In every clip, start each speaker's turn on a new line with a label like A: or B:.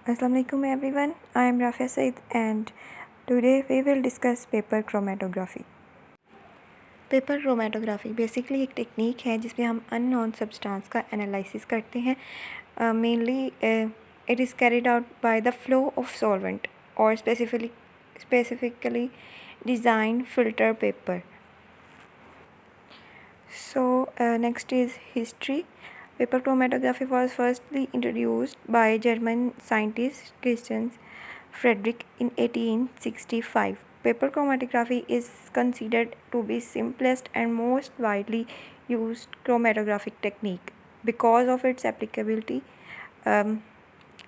A: Assalamualaikum everyone, I am Rafia Said and today we will discuss paper chromatography. Paper chromatography basically एक technique है जिसमें हम unknown substance का analysis करते हैं. Mainly it is carried out by the flow of solvent और specifically design filter paper. So next is history. Paper chromatography was firstly introduced by German scientist Christian Friedrich in 1865. Paper chromatography is considered to be simplest and most widely used chromatographic technique because of its applicability,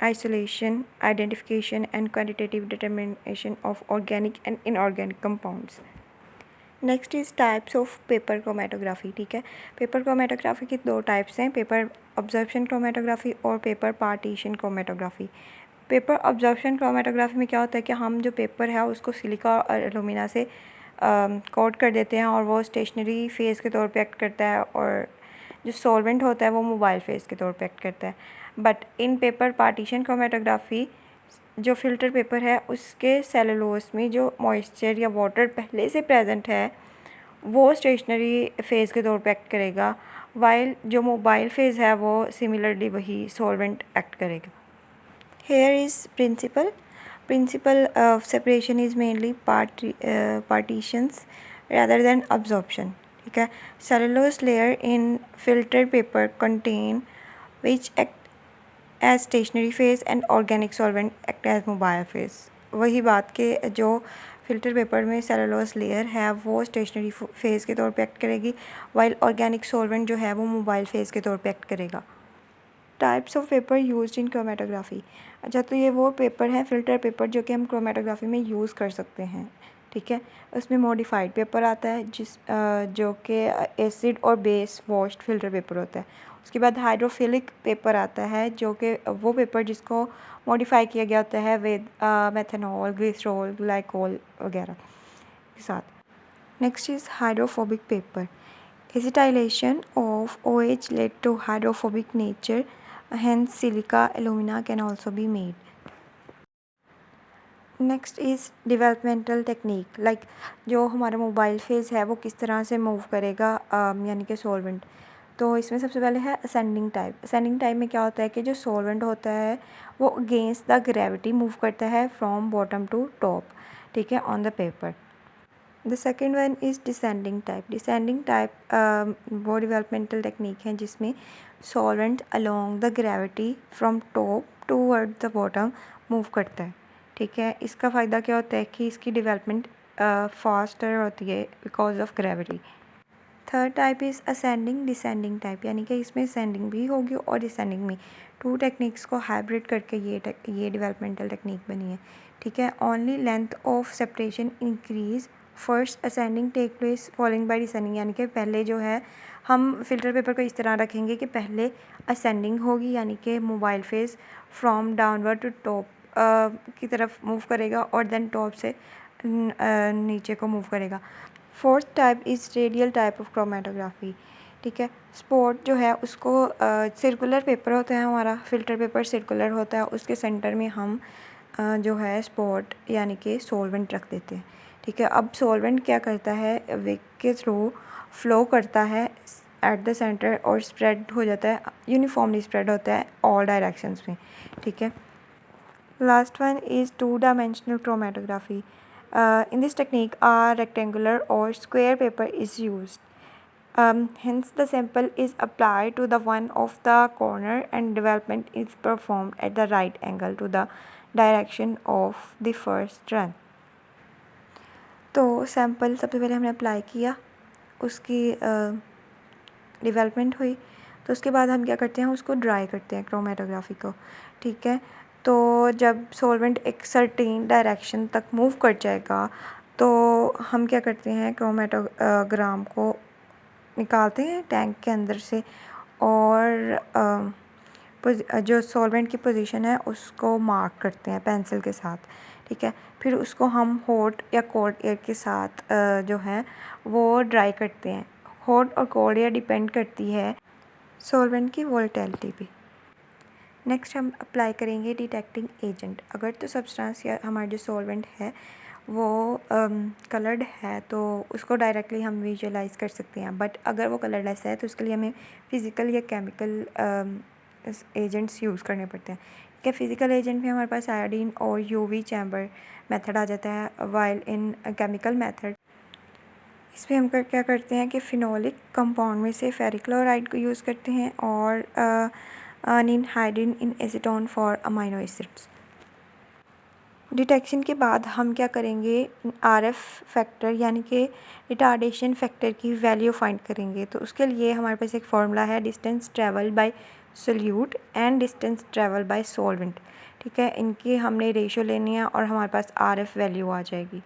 A: isolation, identification, and quantitative determination of organic and inorganic compounds. Next is types of paper chromatography. ठीक है, paper chromatography के दो types हैं, paper absorption chromatography और paper partition chromatography. Paper absorption chromatography में क्या होता है कि हम जो पेपर है उसको सिलिका और एलुमिना से कोट कर देते हैं और वो स्टेशनरी फेज़ के तौर पे एक्ट करता है और जो सॉल्वेंट होता है वो मोबाइल फेज़ के तौर पे एक्ट करता है. But in paper partition chromatography जो फ़िल्टर पेपर है उसके सेलुलोस में जो मॉइस्चर या वाटर पहले से प्रेजेंट है वो स्टेशनरी फेज़ के तौर पे एक्ट करेगा, वाइल जो मोबाइल फेज़ है वो सिमिलरली वही सॉल्वेंट एक्ट करेगा. Here is principle of separation is mainly partitions rather than absorption. ठीक है, cellulose layer in filter paper content which act as stationary phase and organic solvent act as mobile phase. वही बात के जो filter paper में cellulose layer है वो stationery phase के तौर पे एक्ट करेगी, वाइल ऑर्गेनिक सॉल्वेंट जो है वो मोबाइल फेज़ के तौर पे एक्ट करेगा. Types of paper used in chromatography. अच्छा, तो ये वो पेपर हैं फ़िल्टर पेपर जो कि हम क्रोमेटोग्राफी में यूज़ कर सकते हैं. ठीक है, उसमें मॉडिफाइड पेपर आता है जो कि एसिड और बेस वॉश्ड फ़िल्टर पेपर होता है. उसके बाद हाइड्रोफिलिक पेपर आता है जो कि वो पेपर जिसको मॉडिफाई किया गया होता है विद मेथनॉल, ग्लिसरॉल, ग्लाइकोल वगैरह के साथ. Next is hydrophobic paper. Acetylation of OH led to hydrophobic nature, hence silica alumina can also be made. Next is developmental technique, like जो हमारा मोबाइल फेज़ है वो किस तरह से मूव करेगा यानी कि सॉल्वेंट. तो इसमें सबसे पहले है असेंडिंग टाइप. असेंडिंग टाइप में क्या होता है कि जो सॉल्वेंट होता है वो अगेंस्ट द ग्रेविटी मूव करता है फ्रॉम बॉटम टू टॉप. ठीक है, on the paper. The second one is descending type. Descending type वो डिवेलपमेंटल टेक्निक है जिसमें solvent along the gravity from top toward the bottom move करता है. ठीक है, इसका फ़ायदा क्या होता है कि इसकी डेवलपमेंट फास्टर होती है because of gravity. Third type is ascending descending type, यानी कि इसमें असेंडिंग भी होगी और डिसेंडिंग भी. टू टेक्निक्स को हाइब्रिड करके ये डेवलपमेंटल टेक्निक बनी है. ठीक है, only length of separation increase. First ascending take place following by descending, यानी कि पहले जो है हम फिल्टर पेपर को इस तरह रखेंगे कि पहले असेंडिंग होगी यानी कि mobile phase from downward to top की तरफ मूव करेगा और देन टॉप से नीचे को मूव करेगा. Fourth type is radial type of chromatography. ठीक है, स्पॉट जो है उसको सर्कुलर पेपर होता है, हमारा फ़िल्टर पेपर सर्कुलर होता है, उसके सेंटर में हम जो है स्पॉट यानी कि सॉल्वेंट रख देते हैं. ठीक है, अब सॉल्वेंट क्या करता है, विक के थ्रू फ्लो करता है एट द सेंटर और स्प्रेड हो जाता है, यूनिफॉर्मली स्प्रेड होता है ऑल डायरेक्शंस में. ठीक है, last one is two dimensional chromatography. In this technique, a rectangular or square paper is used. Hence, the sample is applied to the one of the corner and development is performed at the right angle to the direction of the first run. तो sample सबसे पहले हमने apply किया, उसकी development हुई, तो उसके बाद हम क्या करते हैं, उसको ड्राई करते हैं क्रोमेटोग्राफी को. ठीक है, तो जब सॉल्वेंट एक सर्टेन डायरेक्शन तक मूव कर जाएगा तो हम क्या करते हैं, क्रोमेटोग्राम को निकालते हैं टैंक के अंदर से और जो सॉल्वेंट की पोजीशन है उसको मार्क करते हैं पेंसिल के साथ. ठीक है, फिर उसको हम हॉट या कोल्ड एयर के साथ जो है वो ड्राई करते हैं. हॉट और कोल्ड एयर डिपेंड करती है सॉल्वेंट की वोलेटिलिटी पे. नेक्स्ट हम अप्लाई करेंगे डिटेक्टिंग एजेंट। अगर तो सब्सटेंस या हमारा जो सॉल्वेंट है वो कलर्ड है तो उसको डायरेक्टली हम विजुअलाइज कर सकते हैं, बट अगर वो कलरलेस है तो उसके लिए हमें फ़िज़िकल या केमिकल एजेंट्स यूज़ करने पड़ते हैं। क्या फ़िज़िकल एजेंट में हमारे पास आयोडीन और यूवी चैम्बर मेथड आ जाता है, वाइल इन केमिकल मेथड इसमें हम क्या करते हैं कि फिनोलिक कंपाउंड में से फेरिक क्लोराइड को यूज़ करते हैं और ninhydrin in acetone for amino acids. Detection के बाद हम क्या करेंगे, आरएफ फैक्टर यानी कि रिटार्डेशन फैक्टर की वैल्यू फाइंड करेंगे। तो उसके लिए हमारे पास एक फार्मूला है, distance travel by solute and distance travel by solvent. ठीक है, इनकी हमने रेशियो लेनी है और हमारे पास आरएफ वैल्यू आ जाएगी।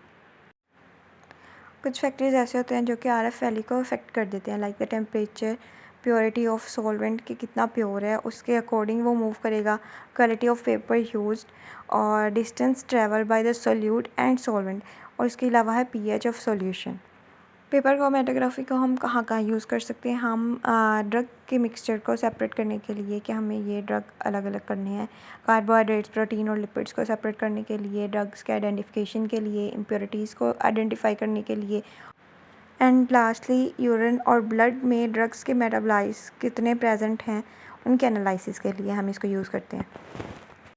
A: कुछ फैक्टर्स ऐसे होते हैं जो कि आरएफ वैल्यू को अफेक्ट कर देते हैं, like the temperature, purity of solvent कि कितना प्योर है उसके अकॉर्डिंग वो मूव करेगा, क्वालिटी ऑफ पेपर यूज्ड और distance travel by the solute and solvent, और इसके अलावा है pH of solution. Paper chromatography को हम कहाँ कहाँ यूज़ कर सकते हैं, हम ड्रग के मिक्सचर को सेपरेट करने के लिए कि हमें ये ड्रग अलग अलग करने हैं, कार्बोहाइड्रेट्स, प्रोटीन और लिपिड्स को सेपरेट करने के लिए, ड्रग्स के आइडेंटिफिकेशन के लिए, इम्प्योरिटीज़ को आइडेंटिफाई करने के लिए, एंड लास्टली यूरिन और ब्लड में ड्रग्स के मेटाबॉलाइट्स कितने प्रेजेंट हैं उनके एनालिसिस के लिए हम इसको यूज़ करते हैं।